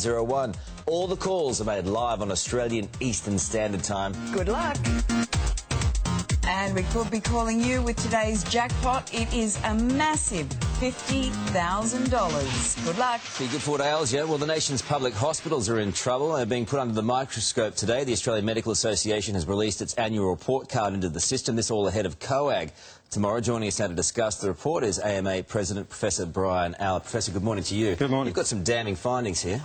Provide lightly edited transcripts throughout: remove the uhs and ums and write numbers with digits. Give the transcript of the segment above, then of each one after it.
01. All the calls are made live on Australian Eastern Standard Time. Good luck. And we could be calling you with today's jackpot. It is a massive $50,000. Good luck. Be good for Ailsia. Well, the nation's public hospitals are in trouble. They're being put under the microscope today. The Australian Medical Association has released its annual report card into the system. This all ahead of COAG. Tomorrow, joining us now to discuss the report is AMA President Professor Brian Allen. Professor, good morning to you. Good morning. You've got some damning findings here.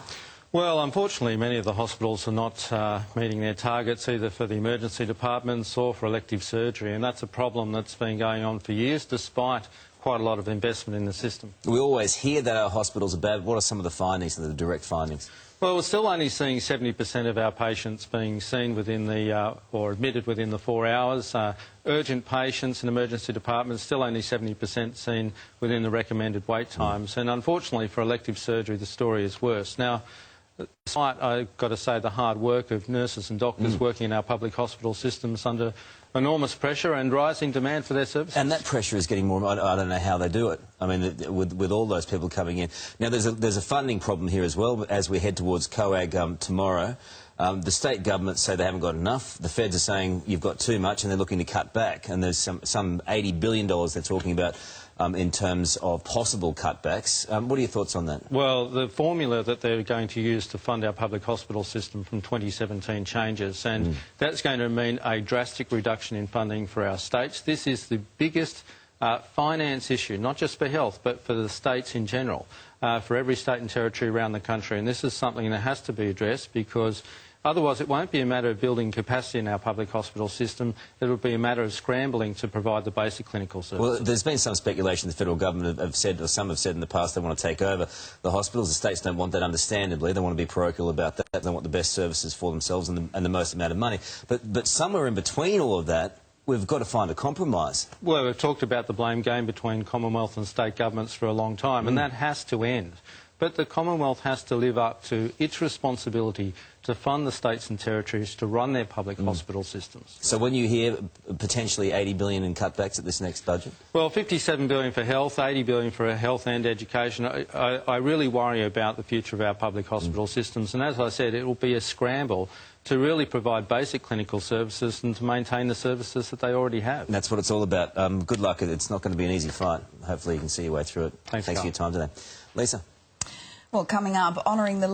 Well, unfortunately, many of the hospitals are not meeting their targets, either for the emergency departments or for elective surgery, and that's a problem that's been going on for years, despite quite a lot of investment in the system. We always hear that our hospitals are bad. What are some of the findings, the direct findings? Well, we're still only seeing 70% of our patients being seen within the, or admitted within the 4 hours. Urgent patients in emergency departments, still only 70% seen within the recommended wait times. And unfortunately for elective surgery, the story is worse. Now, despite, I've got to say, the hard work of nurses and doctors working in our public hospital systems under enormous pressure and rising demand for their services. And that pressure is getting more. I don't know how they do it. I mean, with all those people coming in. Now, there's a funding problem here as well as we head towards COAG tomorrow. The state governments say they haven't got enough. The feds are saying you've got too much and they're looking to cut back. And there's some $80 billion they're talking about in terms of possible cutbacks. What are your thoughts on that? Well, the formula that they're going to use to fund our public hospital system from 2017 changes, and that's going to mean a drastic reduction in funding for our states. This is the biggest finance issue, not just for health, but for the states in general, for every state and territory around the country. And this is something that has to be addressed, because otherwise it won't be a matter of building capacity in our public hospital system. It will be a matter of scrambling to provide the basic clinical services. Well, there's been some speculation the federal government have said, or some have said in the past, they want to take over the hospitals. The states don't want that, understandably. They want to be parochial about that. They want the best services for themselves and the most amount of money. But somewhere in between all of that, we've got to find a compromise. Well, we've talked about the blame game between Commonwealth and state governments for a long time, and that has to end. But the Commonwealth has to live up to its responsibility to fund the states and territories to run their public hospital systems. So when you hear potentially $80 billion in cutbacks at this next budget? Well, $57 billion for health, $80 billion for health and education. I really worry about the future of our public hospital systems. And as I said, it will be a scramble to really provide basic clinical services and to maintain the services that they already have. And that's what it's all about. Good luck. It's not going to be an easy fight. Hopefully you can see your way through it. Thanks for your time today. Lisa. Well, coming up, honouring the